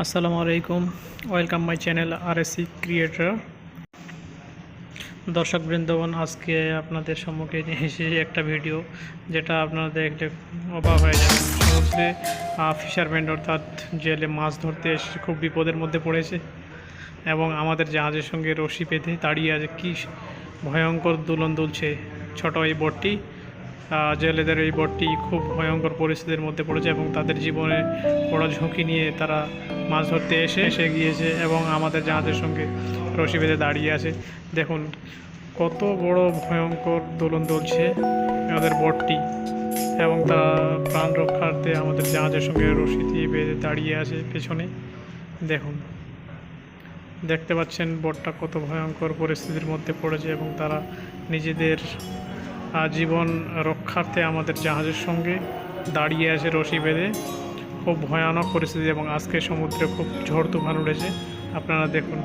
আসসালামু আলাইকুম, welcome my channel RSC creator. দর্শক বৃন্দগণ, আজকে আপনাদের সম্মুখে নিয়ে এসেছি একটা ভিডিও যেটা আপনারা দেখলে অবাক হয়ে যাবেন। সমুদ্রে ফিশারম্যান অর্থাৎ জেলে মাছ ধরতে এসে খুব বিপদের মধ্যে পড়েছে এবং আমাদের জাহাজের সঙ্গে রশি বেঁধে দাঁড়িয়ে আছে। কী ভয়ঙ্কর দোলন দুলছে ছোট এই বোটটি। জেলেদের এই বোটটি খুব ভয়ঙ্কর পরিস্থিতির মধ্যে পড়েছে এবং তাদের জীবনে বড় ঝুঁকি নিয়ে তারা মাছ ধরতে এসে গিয়েছে এবং আমাদের জাহাজের সঙ্গে রশি বেঁধে দাঁড়িয়ে আছে। দেখুন কত বড় ভয়ঙ্কর দোলন দুলছে আমাদের বোটটি এবং তারা প্রাণ রক্ষার্থে আমাদের জাহাজের সঙ্গে রশি দিয়ে বেঁধে দাঁড়িয়ে আছে পেছনে। দেখুন, দেখতে পাচ্ছেন বোটটা কত ভয়ঙ্কর পরিস্থিতির মধ্যে পড়েছে এবং তারা নিজেদের জীবন রক্ষার্থে আমাদের জাহাজের সঙ্গে দাঁড়িয়ে আছে রশি বেঁধে। খুব ভয়ানক পরিস্থিতি এবং আজকে সমুদ্রে খুব ঝড় তুফান উঠেছে, আপনারা দেখুন।